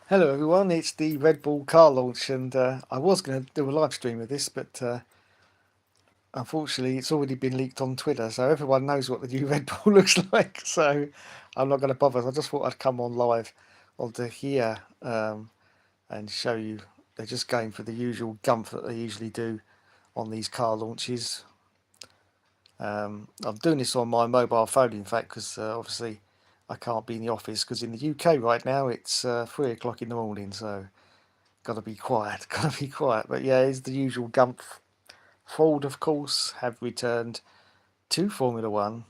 Hello everyone, it's the Red Bull car launch, and I was going to do a live stream of this, but unfortunately it's already been leaked on Twitter, so everyone knows what the new Red Bull looks like, so I'm not going to bother. I just thought I'd come on live onto here and show you. They're just going for the usual gump that they usually do on these car launches. I'm doing this on my mobile phone, in fact, because obviously I can't be in the office, because in the UK right now it's 3 o'clock in the morning, so gotta be quiet, gotta be quiet. But yeah, it's the usual gumph. Ford, of course, have returned to Formula One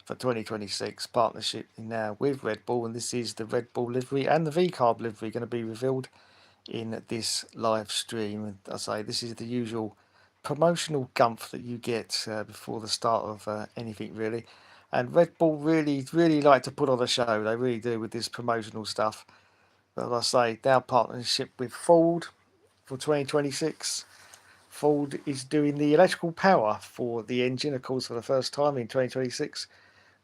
for 2026 partnership now with Red Bull, and this is the Red Bull livery and the V-Carb livery going to be revealed in this live stream. And I say this is the usual promotional gumph that you get before the start of anything really. And Red Bull really like to put on a show. They really do with this promotional stuff. But as I say, now partnership with Ford for 2026. Ford is doing the electrical power for the engine, of course, for the first time in 2026.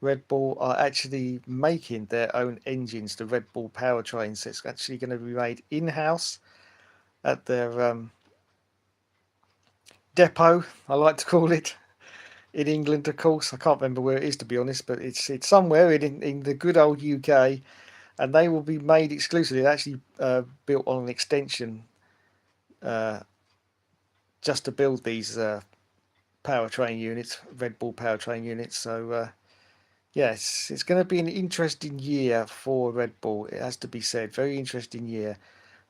Red Bull are actually making their own engines, the Red Bull powertrain. So it's actually going to be made in-house at their depot, I like to call it, in England, of course. I can't remember where it is, to be honest, but it's somewhere in the good old UK, and they will be made exclusively. They're actually built on an extension uh, just to build these powertrain units, Red Bull powertrain units. So yes, it's going to be an interesting year for Red Bull. It has to be said, very interesting year.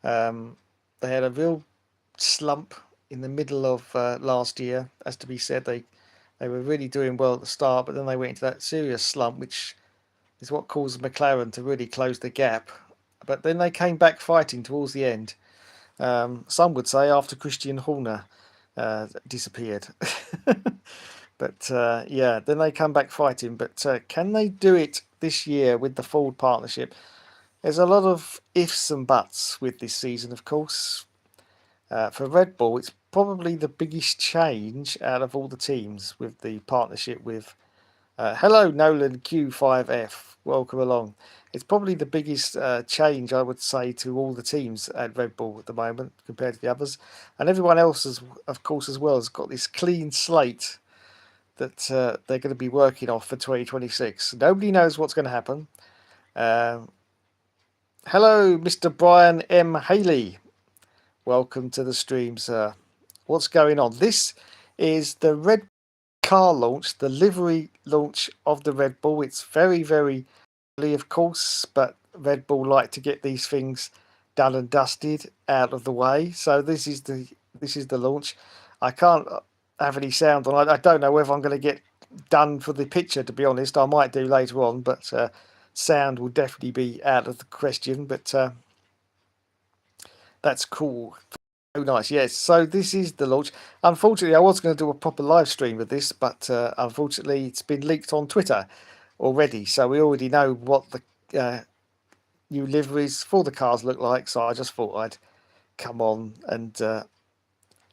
Um, they had a real slump in the middle of last year, has to be said. They were really doing well at the start, but then they went into that serious slump, which is what caused McLaren to really close the gap. But then they came back fighting towards the end. Some would say after Christian Horner disappeared. But yeah, then they come back fighting. But can they do it this year with the Ford partnership? There's a lot of ifs and buts with this season, of course. For Red Bull, it's probably the biggest change out of all the teams with the partnership with. Hello, Nolan Q5F. Welcome along. It's probably the biggest change, I would say, to all the teams at Red Bull at the moment compared to the others. And everyone else, has, of course, as well, has got this clean slate that they're going to be working off for 2026. Nobody knows what's going to happen. Um, Hello, Mr. Brian M. Haley. Welcome to the stream, sir. What's going on? This is the Red car launch, the livery launch of the Red Bull. It's very early, of course, but Red Bull like to get these things done and dusted out of the way. So this is the launch. I can't have any sound on. I don't know whether I'm going to get done for the picture. To be honest, I might do later on, but sound will definitely be out of the question. But that's cool. Oh, nice. Yes. So this is the launch. Unfortunately, I was going to do a proper live stream of this, but unfortunately, it's been leaked on Twitter already. So we already know what the new liveries for the cars look like. So I just thought I'd come on and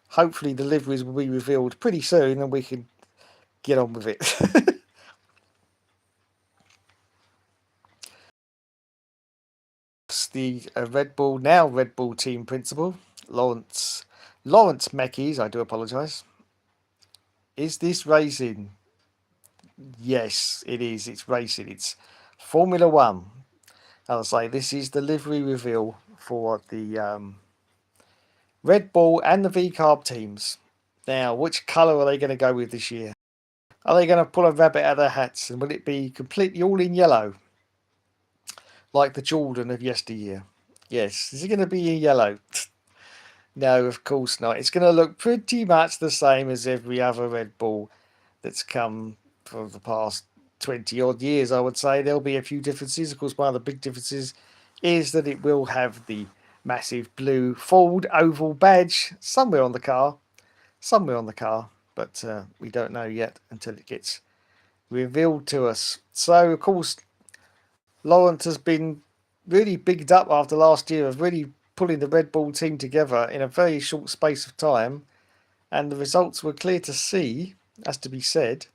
hopefully the liveries will be revealed pretty soon and we can get on with it. The Red Bull, now Red Bull team principal, Lawrence Meckies, I do apologise. Is this racing? Yes, it is. It's racing. It's Formula One. I'll say this is the livery reveal for the Red Bull and the V-Carb teams. Now, which colour are they going to go with this year? Are they going to pull a rabbit out of their hats, and will it be completely all in yellow, like the Jordan of yesteryear? Yes. Is it going to be in yellow? No, of course not. It's going to look pretty much the same as every other Red Bull that's come for the past 20 odd years, I would say. There'll be a few differences. Of course, one of the big differences is that it will have the massive blue Ford oval badge somewhere on the car. Somewhere on the car. But we don't know yet until it gets revealed to us. So, of course, Lawrence has been really bigged up after last year of really pulling the Red Bull team together in a very short space of time. And the results were clear to see, as to be said.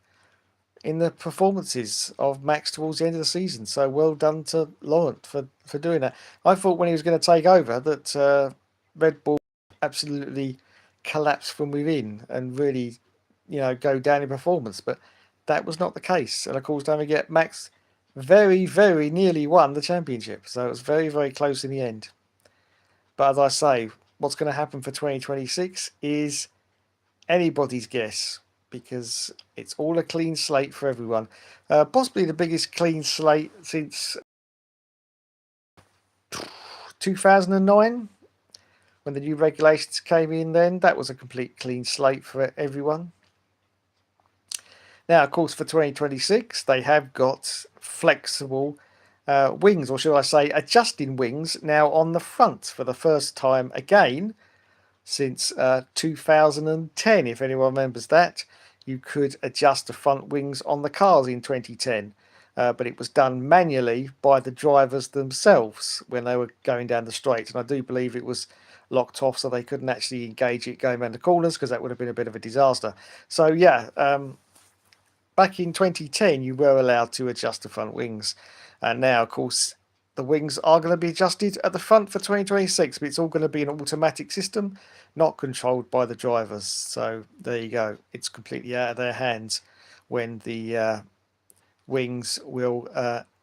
in the performances of Max towards the end of the season. So well done to Laurent for doing that. I thought when he was going to take over that Red Bull absolutely collapse from within and really, go down in performance. But that was not the case. And of course, don't forget, Max very, very nearly won the championship. So it was very, very close in the end. But as I say, what's going to happen for 2026 is anybody's guess because it's all a clean slate for everyone. Possibly the biggest clean slate since 2009 when the new regulations came in then. That was a complete clean slate for everyone. Now, of course, for 2026, they have got flexible wings, or should I say adjusting wings, now on the front for the first time again since 2010. If anyone remembers that, you could adjust the front wings on the cars in 2010. But it was done manually by the drivers themselves when they were going down the straight. And I do believe it was locked off so they couldn't actually engage it going around the corners because that would have been a bit of a disaster. So yeah, back in 2010 you were allowed to adjust the front wings. And now, of course, the wings are going to be adjusted at the front for 2026, but it's all going to be an automatic system, not controlled by the drivers. So there you go. It's completely out of their hands when the wings will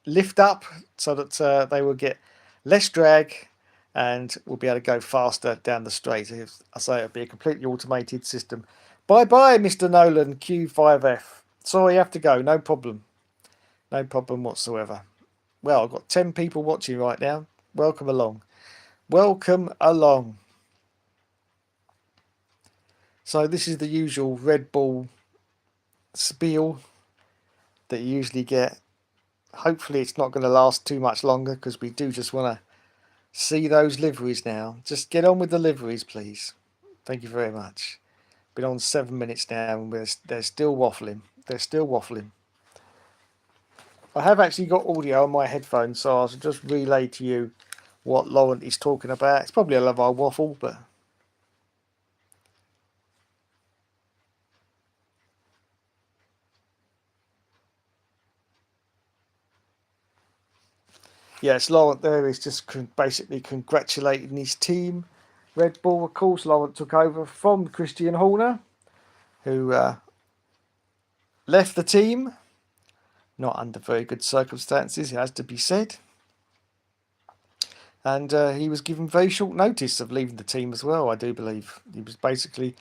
lift up so that they will get less drag and will be able to go faster down the straight. I say it'll be a completely automated system. Bye-bye, Mr. Nolan, Q5F. Sorry, you have to go. No problem. No problem whatsoever. Well, I've got 10 people watching right now. Welcome along. Welcome along. So this is the usual Red Bull spiel that you usually get. Hopefully it's not going to last too much longer because we do just want to see those liveries now. Just get on with the liveries, please. Thank you very much. Been on 7 minutes now and they're still waffling. They're still waffling. I have actually got audio on my headphones, so I'll just relay to you what Laurent is talking about. It's probably a lot of our waffle, but yes, Laurent there is just basically congratulating his team. Red Bull, of course, Laurent took over from Christian Horner, who left the team, not under very good circumstances, it has to be said. And he was given very short notice of leaving the team as well, I do believe. He was basically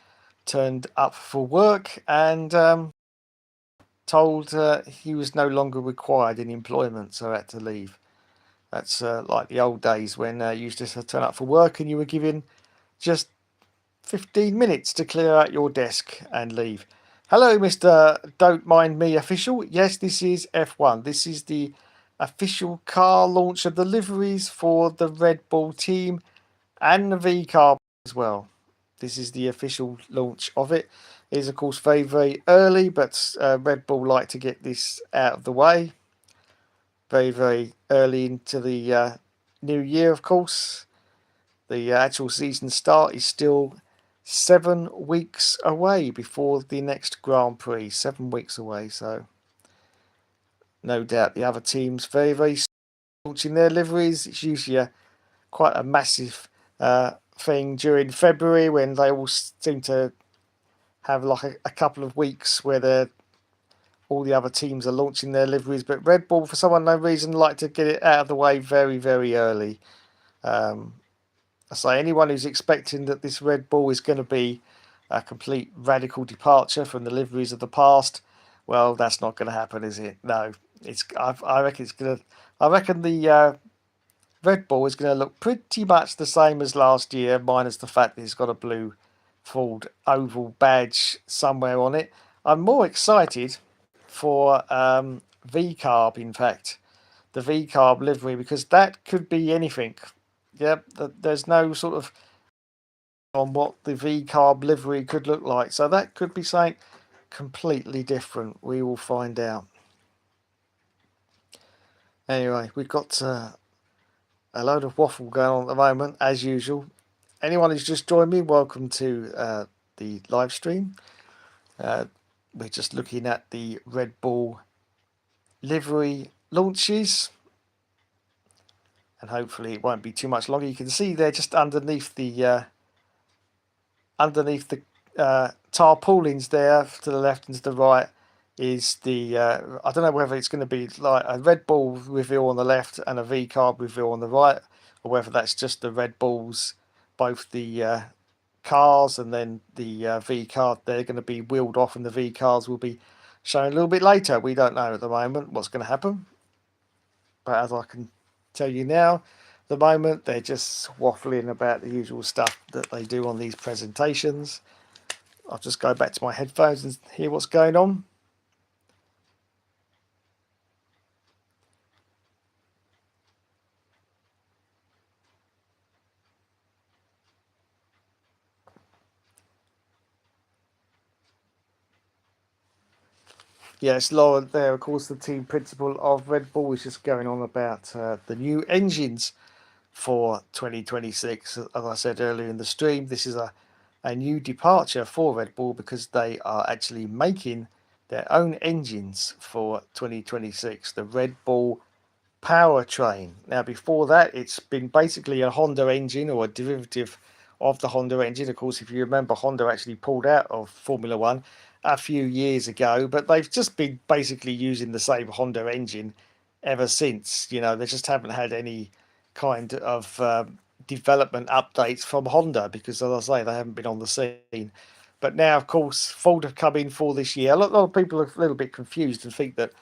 turned up for work and told he was no longer required in employment, so had to leave. That's like the old days when you used to turn up for work and you were given just 15 minutes to clear out your desk and leave. Hello, Mr. Don't Mind Me official. Yes, this is F1. This is the official car launch of the liveries for the Red Bull team and the V car as well. This is the official launch of it. It is, of course, very, very early, but Red Bull like to get this out of the way. Very, very early into the new year, of course. The actual season start is still 7 weeks away before the next Grand Prix. 7 weeks away, so no doubt the other teams very, very launching their liveries. It's usually quite a massive thing during February when they all seem to have like a couple of weeks where all the other teams are launching their liveries. But Red Bull, for some unknown reason, like to get it out of the way very, very early. I say anyone who's expecting that this Red Bull is going to be a complete radical departure from the liveries of the past, well, that's not going to happen, is it? No, I reckon it's going to. I reckon the Red Bull is going to look pretty much the same as last year, minus the fact that it's got a blue Ford oval badge somewhere on it. I'm more excited for V-Carb, in fact, the V-Carb livery, because that could be anything. Yep, there's no sort of on what the V-Carb livery could look like. So that could be something completely different. We will find out. Anyway, we've got a load of waffle going on at the moment, as usual. Anyone who's just joined me, welcome to the live stream. we're just looking at the Red Bull livery launches, and hopefully it won't be too much longer. You can see there just underneath the tarpaulins there to the left and to the right is the I don't know whether it's going to be like a Red Bull reveal on the left and a V card reveal on the right, or whether that's just the Red Bulls, both the cars and then the V card. They're going to be wheeled off, and the V cars will be shown a little bit later. We don't know at the moment what's going to happen, but as I can tell you now, at the moment they're just waffling about the usual stuff that they do on these presentations. I'll just go back to my headphones and hear what's going on. Yes, Laura there, of course, the team principal of Red Bull, is just going on about the new engines for 2026. As I said earlier in the stream, this is a new departure for Red Bull because they are actually making their own engines for 2026. The Red Bull powertrain. Now, before that, it's been basically a Honda engine or a derivative of the Honda engine. Of course, if you remember, Honda actually pulled out of Formula One a few years ago, but they've just been basically using the same Honda engine ever since. You know, they just haven't had any kind of development updates from Honda because, as I say, they haven't been on the scene. But now, of course, Ford have come in for this year. A lot of people are a little bit confused and think that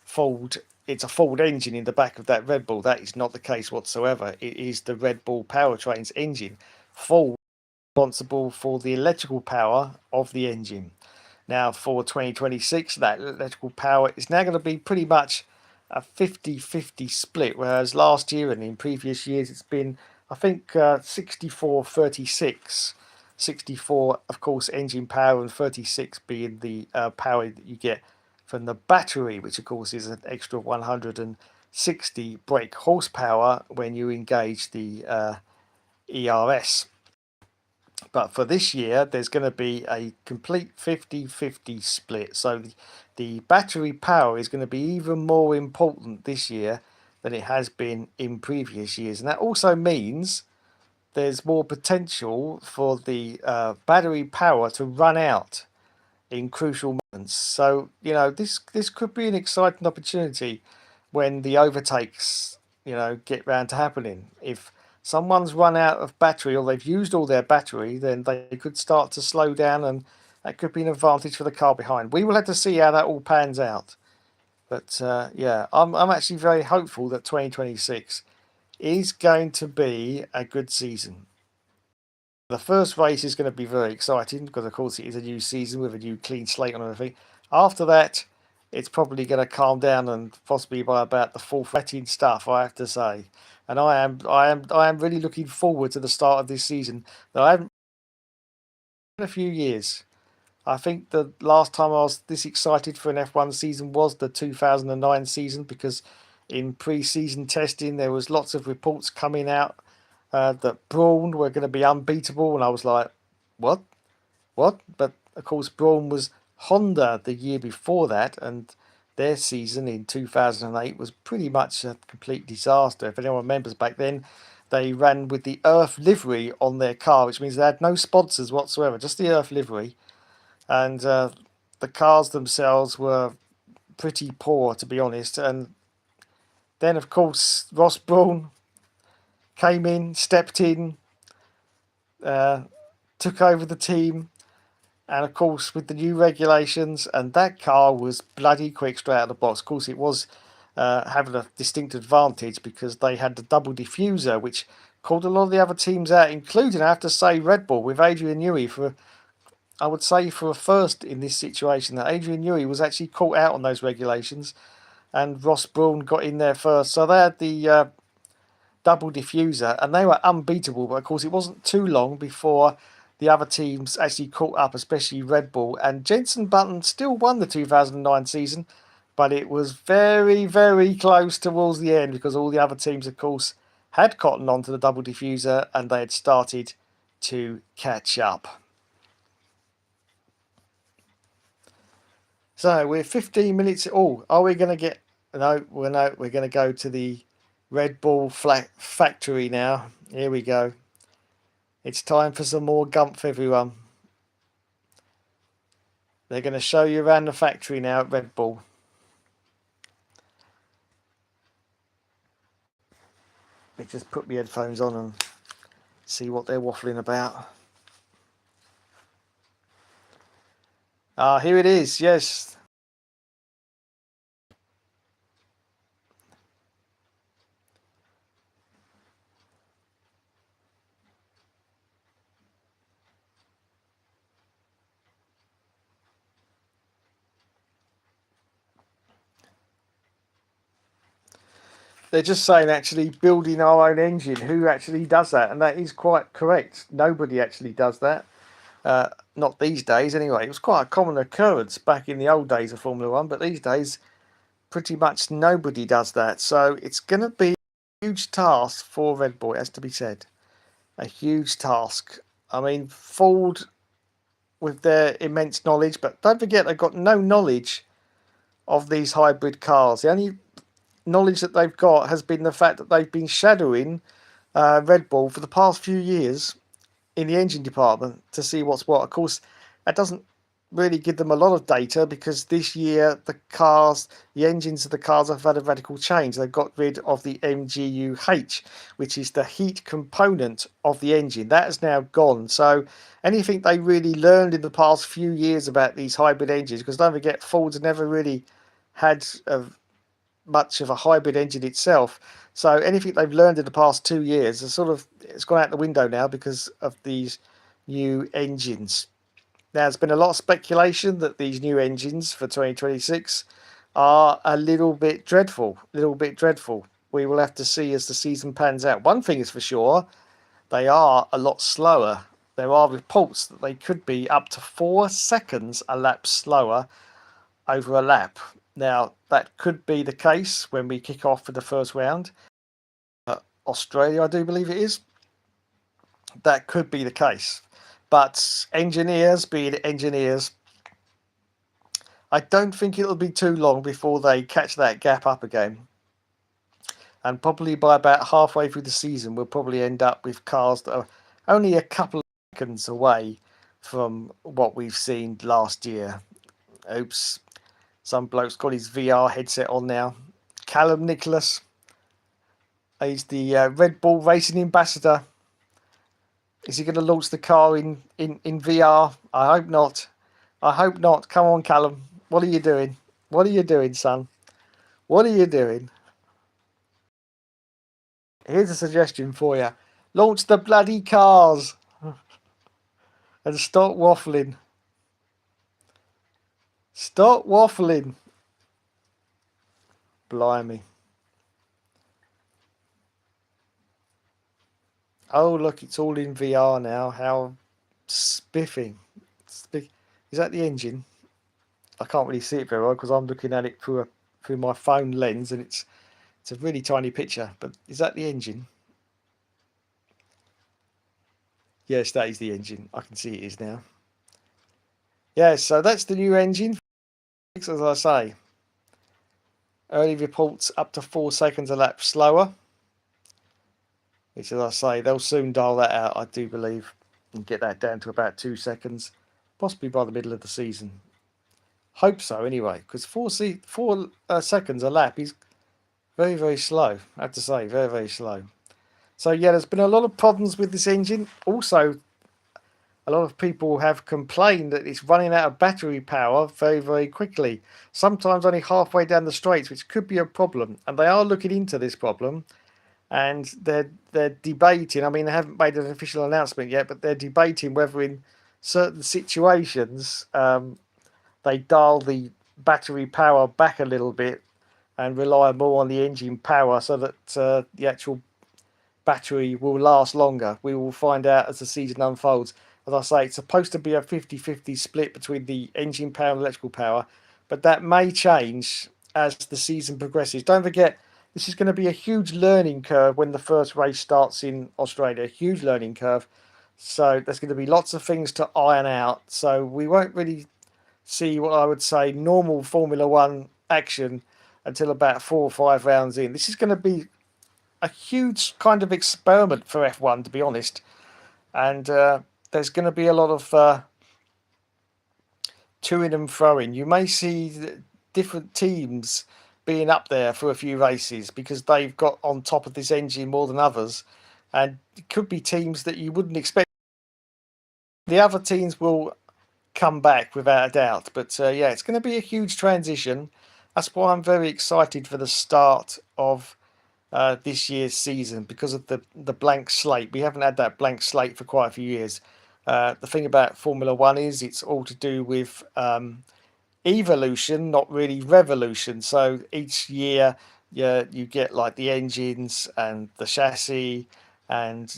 Ford it's a Ford engine in the back of that Red Bull. That is not the case whatsoever. It is the Red Bull powertrain's engine. Ford is responsible for the electrical power of the engine. Now, for 2026, that electrical power is now going to be pretty much a 50-50 split, whereas last year and in previous years it's been, I think, 64-36. 64, of course, engine power, and 36 being the power that you get from the battery, which of course is an extra 160 brake horsepower when you engage the ERS. But for this year, there's going to be a complete 50-50 split. So the battery power is going to be even more important this year than it has been in previous years. And that also means there's more potential for the battery power to run out in crucial moments. So, you know, this could be an exciting opportunity when the overtakes, you know, get round to happening. If someone's run out of battery or they've used all their battery, then they could start to slow down, and that could be an advantage for the car behind. We will have to see how that all pans out. But yeah, I'm actually very hopeful that 2026 is going to be a good season. The first race is going to be very exciting because, of course, it is a new season with a new clean slate on everything. After that, it's probably going to calm down, and possibly by about the fourth betting stuff, I have to say. And I am really looking forward to the start of this season that I haven't in a few years. I think the last time I was this excited for an F1 season was the 2009 season, because in pre-season testing there was lots of reports coming out that Brawn were going to be unbeatable, and I was like, what? What? But of course, Brawn was Honda the year before that, and their season in 2008 was pretty much a complete disaster. If anyone remembers back then, they ran with the Earth livery on their car, which means they had no sponsors whatsoever, just the Earth livery. And the cars themselves were pretty poor, to be honest. And then, of course, Ross Brawn came in, stepped in, uh, took over the team, and of course with the new regulations, and that car was bloody quick straight out of the box. Of course it was having a distinct advantage because they had the double diffuser, which called a lot of the other teams out, including, I have to say, Red Bull with Adrian Newey for, I would say, for a first in this situation, that Adrian Newey was actually caught out on those regulations and Ross Brawn got in there first. So they had the double diffuser, and they were unbeatable. But of course, it wasn't too long before the other teams actually caught up, especially Red Bull. And Jenson Button still won the 2009 season, but it was very, very close towards the end because all the other teams, of course, had cottoned onto the double diffuser and they had started to catch up. So we're 15 minutes. Oh, are we going to get? No, we're no. We're going to go to the Red Bull factory now. Here we go. It's time for some more Gumph, everyone. They're going to show you around the factory now at Red Bull. Let me just put my headphones on and see what they're waffling about. Ah, here it is. Yes. They're just saying actually building our own engine. Who actually does that? And that is quite correct. Nobody actually does that. Not these days anyway. It was quite a common occurrence back in the old days of Formula One, but these days pretty much nobody does that. So it's going to be a huge task for Red Bull, it has to be said. A huge task. I mean, Ford with their immense knowledge, but don't forget they've got no knowledge of these hybrid cars. The only knowledge that they've got has been the fact that they've been shadowing Red Bull for the past few years in the engine department to see what's what. Of course, that doesn't really give them a lot of data because this year the engines of the cars have had a radical change. They've got rid of the MGU-H, which is the heat component of the engine. That has now gone. So anything they really learned in the past few years about these hybrid engines, because don't forget, Ford's never really had much of a hybrid engine itself. So anything they've learned in the past 2 years is it's gone out the window now because of these new engines. Now, there's been a lot of speculation that these new engines for 2026 are a little bit dreadful. We will have to see as the season pans out. One thing is for sure, they are a lot slower. There are reports that they could be up to 4 seconds a lap slower over a lap. Now, that could be the case when we kick off for the first round. Australia, I do believe it is. That could be the case. But engineers, being engineers, I don't think it'll be too long before they catch that gap up again. And probably by about halfway through the season, we'll probably end up with cars that are only a couple of seconds away from what we've seen last year. Oops. Some bloke's got his VR headset on now. Callum Nicholas. He's the Red Bull Racing Ambassador. Is he going to launch the car in VR? I hope not. I hope not. Come on, Callum. What are you doing? What are you doing, son? What are you doing? Here's a suggestion for you. Launch the bloody cars and stop waffling. Stop waffling. Blimey. Oh, look, it's all in VR now. How spiffing. Is that the engine? I can't really see it very well because I'm looking at it through my phone lens and it's a really tiny picture. But is that the engine? Yes, that is the engine. I can see it is now. Yeah, so that's the new engine. As I say, early reports up to 4 seconds a lap slower. Which, as I say, they'll soon dial that out, I do believe, and get that down to about 2 seconds, possibly by the middle of the season. Hope so, anyway, because 4 seconds a lap is very, very slow. I have to say, very, very slow. So, yeah, there's been a lot of problems with this engine. Also, a lot of people have complained that it's running out of battery power very, very quickly. Sometimes only halfway down the straights, which could be a problem. And they are looking into this problem. And they're debating. I mean, they haven't made an official announcement yet, but they're debating whether in certain situations they dial the battery power back a little bit and rely more on the engine power so that the actual battery will last longer. We will find out as the season unfolds. As I say, it's supposed to be a 50-50 split between the engine power and electrical power, but that may change as the season progresses. Don't forget, this is going to be a huge learning curve when the first race starts in Australia. A huge learning curve. So there's going to be lots of things to iron out. So we won't really see what I would say normal Formula One action until about 4 or 5 rounds in. This is going to be a huge kind of experiment for F1, to be honest. And there's going to be a lot of toing and froing. You may see different teams being up there for a few races because they've got on top of this engine more than others. And it could be teams that you wouldn't expect. The other teams will come back without a doubt. But yeah, it's going to be a huge transition. That's why I'm very excited for the start of this year's season because of the blank slate. We haven't had that blank slate for quite a few years. The thing about Formula One is it's all to do with evolution, not really revolution. So each year, yeah, you get like the engines and the chassis, and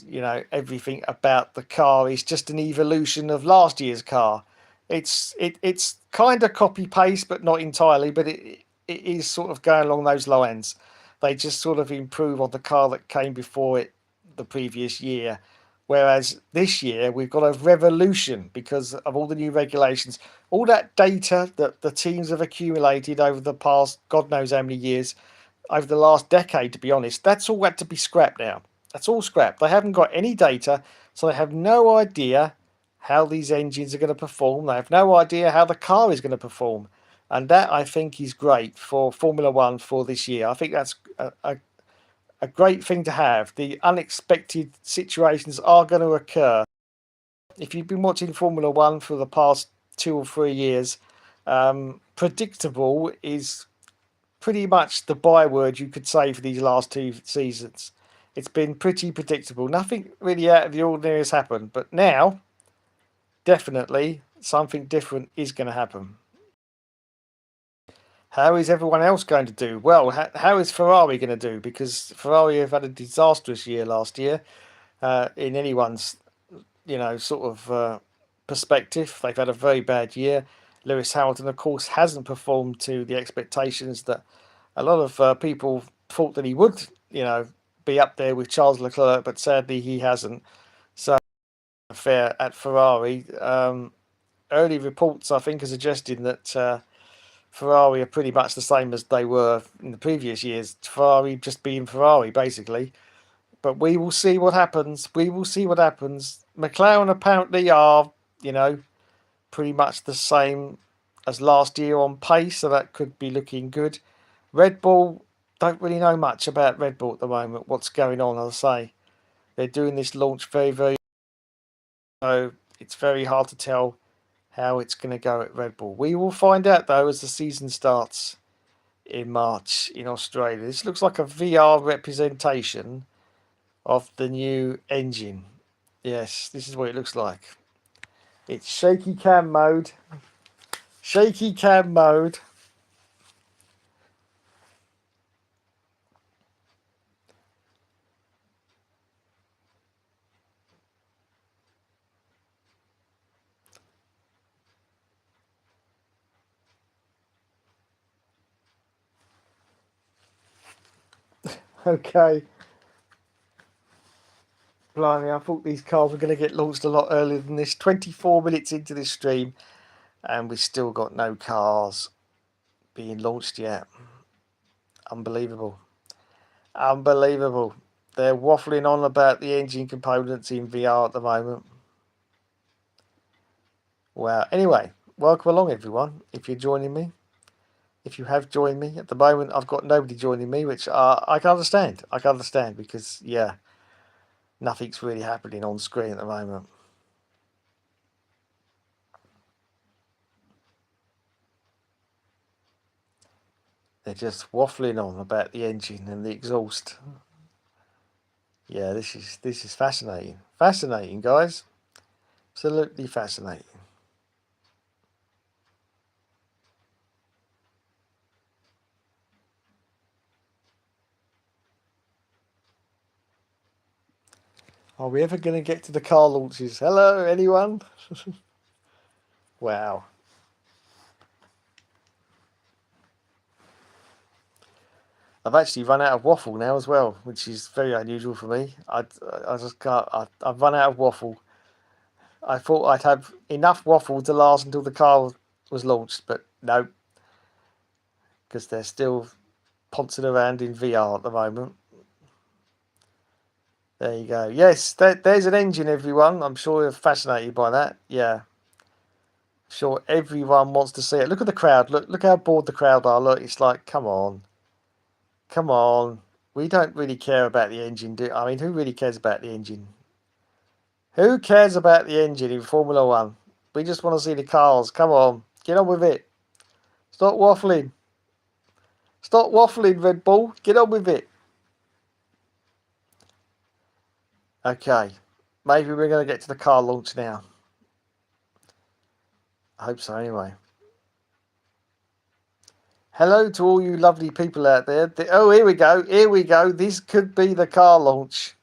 everything about the car is just an evolution of last year's car. It's kind of copy paste, but not entirely. But it is sort of going along those lines. They just sort of improve on the car that came before it the previous year. Whereas this year we've got a revolution because of all the new regulations, all that data that the teams have accumulated over the past God knows how many years, over the last decade, to be honest, that's all had to be scrapped now. That's all scrapped. They haven't got any data, so they have no idea how these engines are going to perform. They have no idea how the car is going to perform. And that, I think, is great for Formula One for this year. I think that's a great thing to have. The unexpected situations are going to occur. If you've been watching Formula One for the past 2 or 3 years, predictable is pretty much the byword you could say for these last 2 seasons. It's been pretty predictable. Nothing really out of the ordinary has happened. But now, definitely, something different is going to happen. How is everyone else going to do? Well, how is Ferrari going to do? Because Ferrari have had a disastrous year last year. In anyone's, sort of perspective, they've had a very bad year. Lewis Hamilton, of course, hasn't performed to the expectations that a lot of people thought that he would, be up there with Charles Leclerc, but sadly he hasn't. So, fair at Ferrari. Early reports, I think, are suggesting that Ferrari are pretty much the same as they were in the previous years. Ferrari just being Ferrari, basically. But we will see what happens. We will see what happens. McLaren apparently are, pretty much the same as last year on pace, so that could be looking good. Red Bull, don't really know much about Red Bull at the moment. What's going on? I'll say they're doing this launch very, very. So it's very hard to tell how it's going to go at Red Bull. We will find out though as the season starts in March in Australia. This looks like a VR representation of the new engine. Yes, this is what it looks like. It's shaky cam mode. Shaky cam mode. Okay. Blimey, I thought these cars were going to get launched a lot earlier than this. 24 minutes into this stream, and we've still got no cars being launched yet. Unbelievable. Unbelievable. They're waffling on about the engine components in VR at the moment. Wow. Anyway, welcome along, everyone, if you're joining me. If you have joined me, at the moment I've got nobody joining me, which I can understand. I can understand because, yeah, nothing's really happening on screen at the moment. They're just waffling on about the engine and the exhaust. Yeah, this is fascinating. Fascinating, guys. Absolutely fascinating. Are we ever going to get to the car launches? Hello, anyone? Wow. I've actually run out of waffle now as well, which is very unusual for me. I just can't. I've run out of waffle. I thought I'd have enough waffle to last until the car was launched, but no, because they're still poncing around in VR at the moment. There you go. Yes, there's an engine, everyone. I'm sure you're fascinated by that. Yeah. Sure, everyone wants to see it. Look at the crowd. Look how bored the crowd are. Look, it's like, come on. Come on. We don't really care about the engine, do I mean, who really cares about the engine? Who cares about the engine in Formula One? We just want to see the cars. Come on. Get on with it. Stop waffling. Stop waffling, Red Bull. Get on with it. Okay. Maybe we're going to get to the car launch now. I hope so anyway. Hello to all you lovely people out there. Oh, here we go. Here we go. This could be the car launch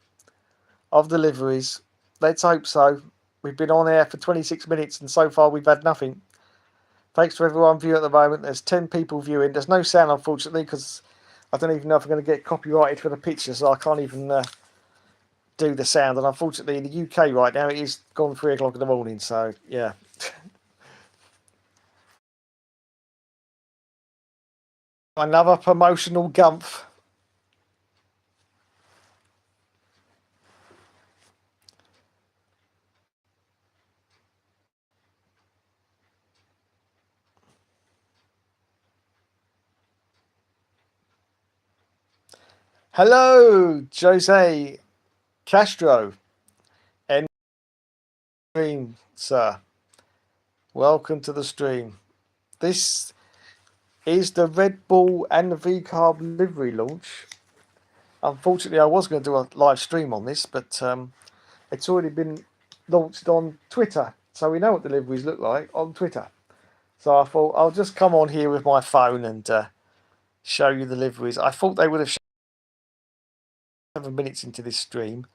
of the liveries. Let's hope so. We've been on air for 26 minutes and so far we've had nothing. Thanks to everyone viewing at the moment. There's 10 people viewing. There's no sound, unfortunately, because I don't even know if I'm going to get copyrighted for the picture, so I can't even do the sound. And unfortunately, in the UK right now, it is gone 3 o'clock in the morning, so yeah. Another promotional gumph. Hello, Jose Castro. End stream, sir. Welcome to the stream. This is the Red Bull and the V-Carb livery launch. Unfortunately, I was going to do a live stream on this, but it's already been launched on Twitter. So we know what the liveries look like on Twitter. So I thought I'll just come on here with my phone and show you the liveries. I thought they would have shown 7 minutes into this stream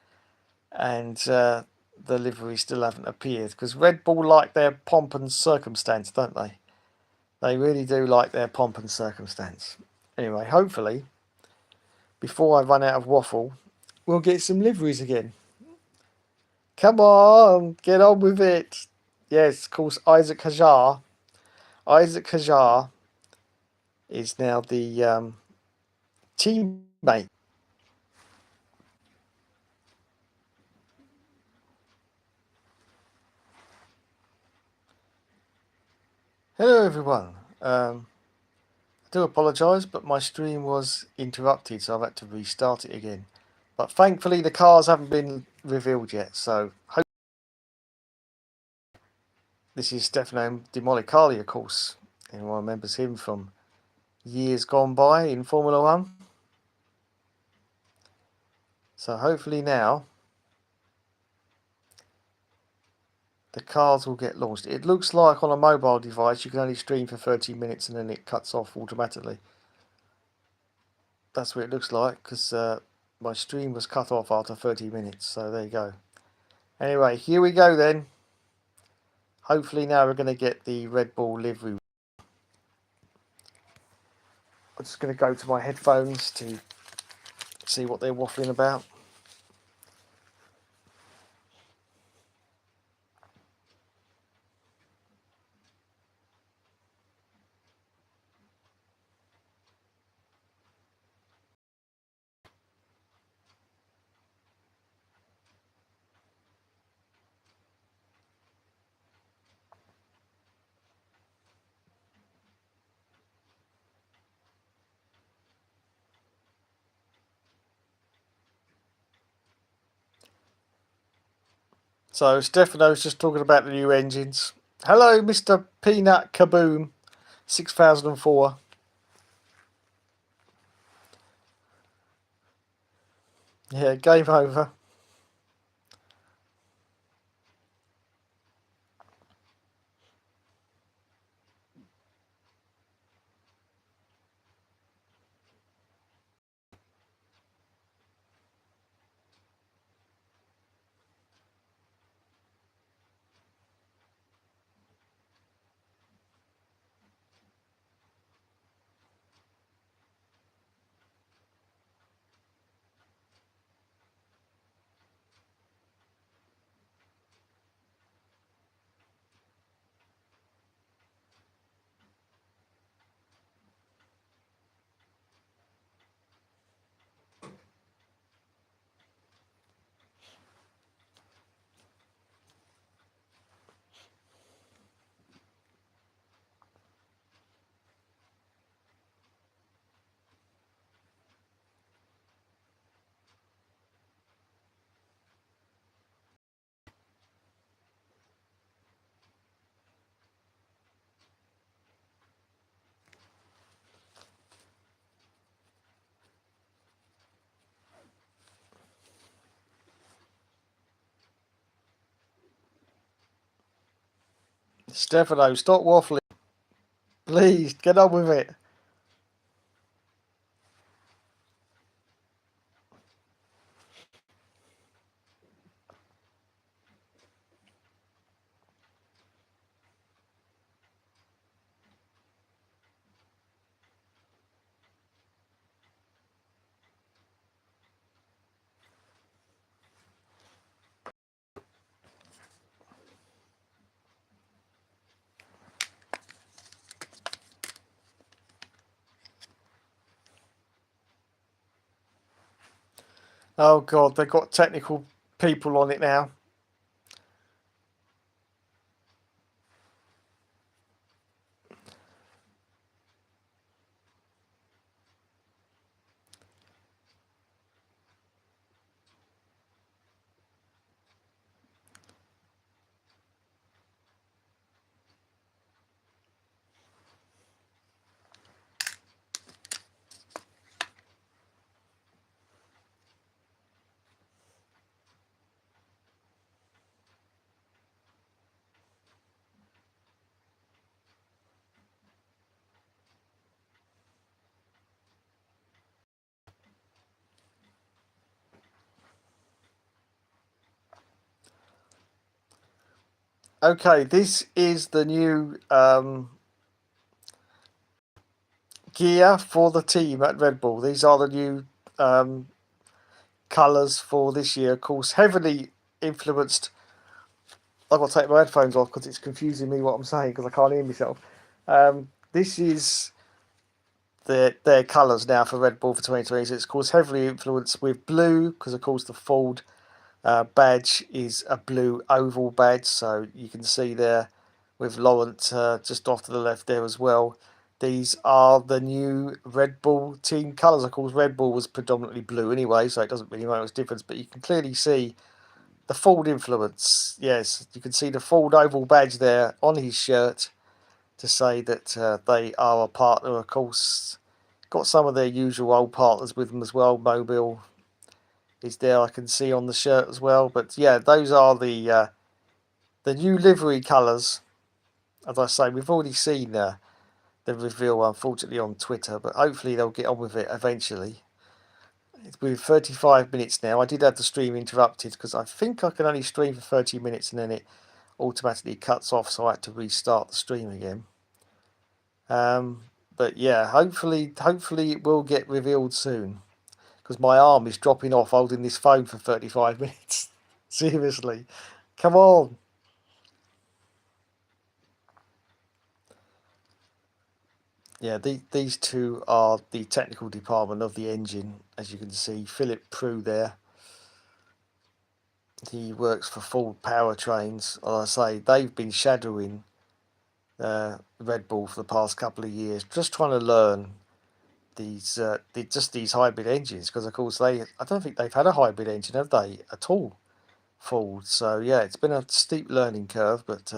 and the liveries still haven't appeared because Red Bull like their pomp and circumstance, don't they? They really do like their pomp and circumstance. Anyway, hopefully, before I run out of waffle, we'll get some liveries again. Come on, get on with it. Yes, of course, Isaac Hajar. Isaac Hajar is now the teammate. Hello, everyone. I do apologise, but my stream was interrupted, so I've had to restart it again. But thankfully, the cars haven't been revealed yet, so this is Stefano Demolicali, of course. Anyone remembers him from years gone by in Formula One? So hopefully now the cars will get launched. It looks like on a mobile device you can only stream for 30 minutes and then it cuts off automatically. That's what it looks like because my stream was cut off after 30 minutes. So there you go. Anyway, here we go then. Hopefully now we're going to get the Red Bull livery. I'm just going to go to my headphones to see what they're waffling about. So Stefano's just talking about the new engines. Hello, Mr. Peanut Kaboom, 6004. Yeah, game over. Stefano, stop waffling. Please, get on with it. Oh God, they've got technical people on it now. Okay, this is the new gear for the team at Red Bull. These are the new colours for this year. Of course, heavily influenced. I've got to take my headphones off because it's confusing me what I'm saying because I can't hear myself. This is their colours now for Red Bull for 2020. So it's, of course, heavily influenced with blue because, of course, the Ford badge is a blue oval badge. So you can see there with Laurent just off to the left there as well. These are the new Red Bull team colours. Of course, Red Bull was predominantly blue anyway, so it doesn't really make much difference. But you can clearly see the Ford influence. Yes, you can see the Ford oval badge there on his shirt to say that they are a partner. Of course, got some of their usual old partners with them as well. Mobile is there, I can see on the shirt as well. But yeah, those are the new livery colours. As I say, we've already seen the reveal, unfortunately, on Twitter, but hopefully they'll get on with it eventually. It's been 35 minutes now. I did have the stream interrupted because I think I can only stream for 30 minutes and then it automatically cuts off, so I had to restart the stream again. But yeah, hopefully it will get revealed soon because my arm is dropping off holding this phone for 35 minutes. Seriously, come on. Yeah, these two are the technical department of the engine, as you can see. Philip Prue there. He works for Ford Powertrains. Like I say, they've been shadowing Red Bull for the past couple of years, just trying to learn these hybrid engines. Because of course I don't think they've had a hybrid engine, have they, at all? Ford. So yeah, it's been a steep learning curve, but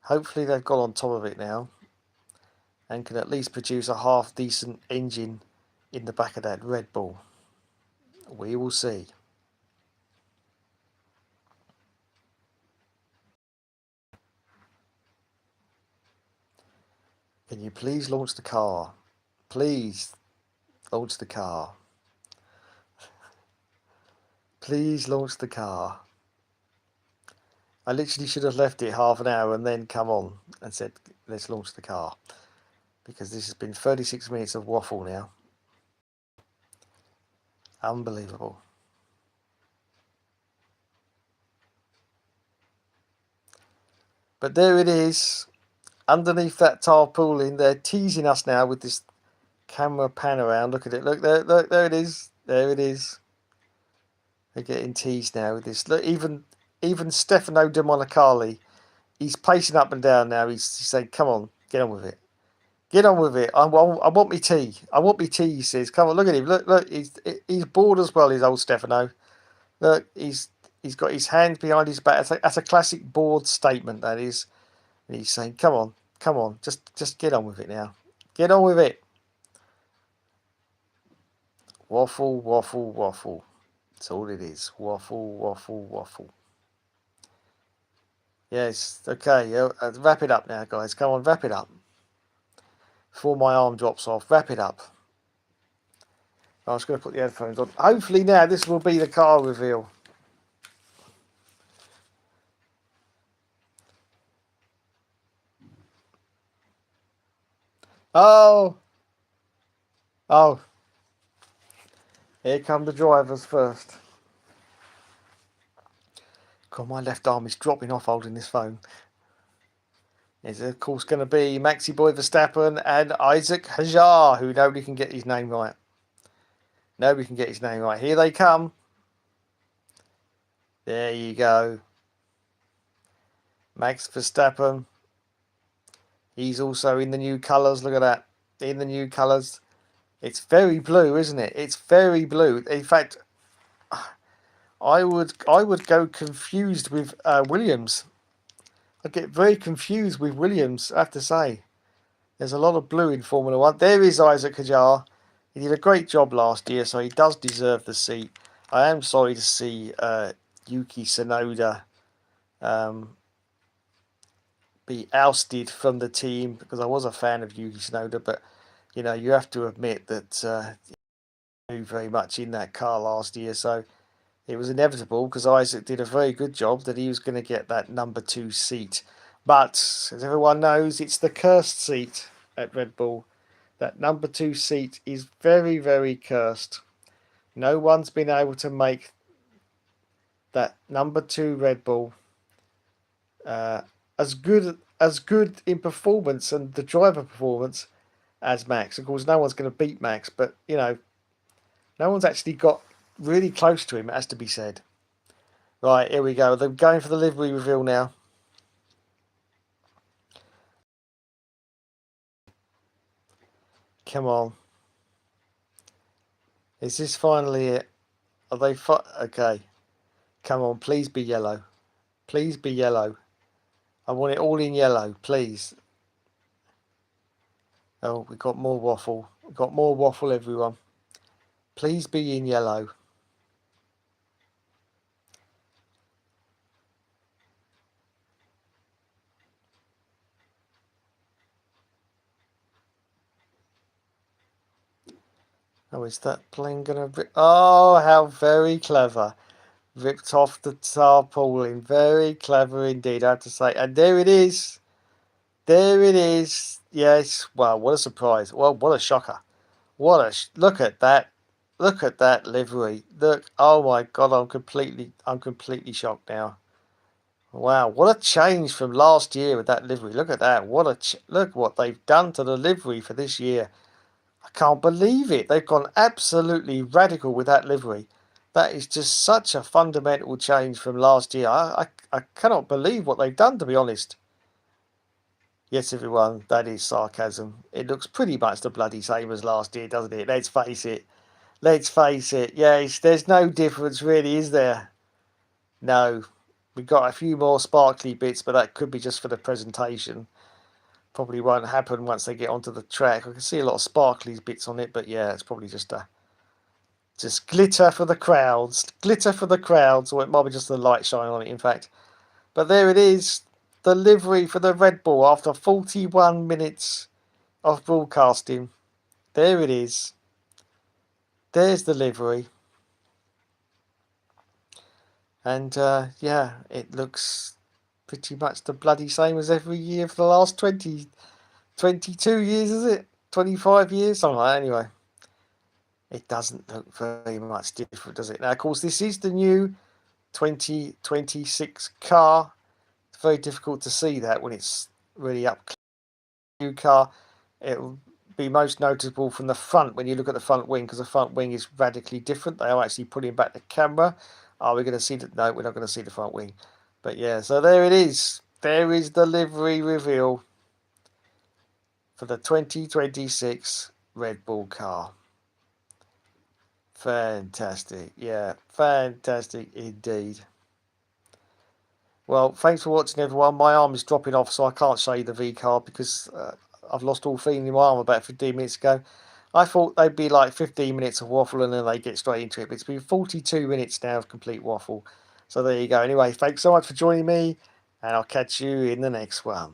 hopefully they've got on top of it now and can at least produce a half decent engine in the back of that Red Bull. We will see. Can you please launch the car? Please launch the car. Please launch the car. I literally should have left it half an hour and then come on and said, let's launch the car. Because this has been 36 minutes of waffle now. Unbelievable. But there it is. Underneath that tarpaulin, they're teasing us now with this camera pan around. Look at it. Look there. Look, there it is. There it is. They're getting teased now with this. Look, even Stefano De Monacarli, he's pacing up and down now. He's saying, "Come on, get on with it. Get on with it. I want me tea. I want me tea." He says, "Come on, look at him. Look. He's bored as well. His old Stefano. Look, he's got his hands behind his back. That's a classic bored statement. That is." And he's saying, come on, just get on with it now. Get on with it." Waffle, waffle, waffle. That's all it is. Waffle, waffle, waffle. Yes, okay, wrap it up now, guys. Come on, wrap it up. Before my arm drops off, wrap it up. I was going to put the headphones on. Hopefully now this will be the car reveal. Oh! Oh. Here come the drivers first. God, my left arm is dropping off holding this phone. It's of course going to be Maxi Boy Verstappen and Isaac Hajar, who nobody can get his name right. Nobody can get his name right. Here they come. There you go. Max Verstappen. He's also in the new colours. Look at that. In the new colours. It's very blue, isn't it? It's very blue. In fact, I would go confused with Williams. I'd get very confused with Williams, I have to say. There's a lot of blue in Formula One. There is Isaac Hajar. He did a great job last year, so he does deserve the seat. I am sorry to see Yuki Tsunoda be ousted from the team, because I was a fan of Yuki Tsunoda, but you know, you have to admit that he moved very much in that car last year, so it was inevitable, because Isaac did a very good job, that he was going to get that number 2 seat. But as everyone knows, it's the cursed seat at Red Bull. That number 2 seat is very, very cursed. No one's been able to make that number 2 Red Bull as good in performance and the driver performance as Max. Of course, no one's going to beat Max, but you know, no one's actually got really close to him, it has to be said. Right, here we go. They're going for the livery reveal now. Come on. Is this finally it? Are they okay. Come on, please be yellow. Please be yellow. I want it all in yellow, please. Oh, we got more waffle. We've got more waffle, everyone. Please be in yellow. Oh, is that plane gonna rip? Oh, how very clever. Ripped off the tarpaulin. Very clever indeed, I have to say. And there it is. There it is. Yes. Wow, what a surprise. Well, what a shocker. What a look at that. Look at that livery. Look. Oh my God, I'm completely shocked now. Wow, what a change from last year with that livery. Look at that. What a look what they've done to the livery for this year. I can't believe it. They've gone absolutely radical with that livery. That is just such a fundamental change from last year. I cannot believe what they've done, to be honest. Yes, everyone, that is sarcasm. It looks pretty much the bloody same as last year, doesn't it? Let's face it. Let's face it. Yes, there's no difference really, is there? No. We've got a few more sparkly bits, but that could be just for the presentation. Probably won't happen once they get onto the track. I can see a lot of sparkly bits on it, but yeah, it's probably just glitter for the crowds. Glitter for the crowds, or it might be just the light shine on it, in fact. But there it is. The livery for the Red Bull after 41 minutes of broadcasting. There it is. There's the livery. And yeah, it looks pretty much the bloody same as every year for the last 22 years, is it? 25 years? Something like that, anyway. It doesn't look very much different, does it? Now, of course, this is the new 2026 car. It's very difficult to see that when it's really up close. New car, it'll be most noticeable from the front when you look at the front wing, because the front wing is radically different. They are actually pulling back the camera. Are we going to see that? No, we're not going to see the front wing. But yeah, so there it is. There is the livery reveal for the 2026 Red Bull car. Fantastic. Yeah, fantastic indeed. Well, thanks for watching, everyone. My arm is dropping off, so I can't show you the V card because I've lost all feeling in my arm about 15 minutes ago. I thought they'd be like 15 minutes of waffle and then they get straight into it. But it's been 42 minutes now of complete waffle. So there you go. Anyway, thanks so much for joining me. and I'll catch you in the next one.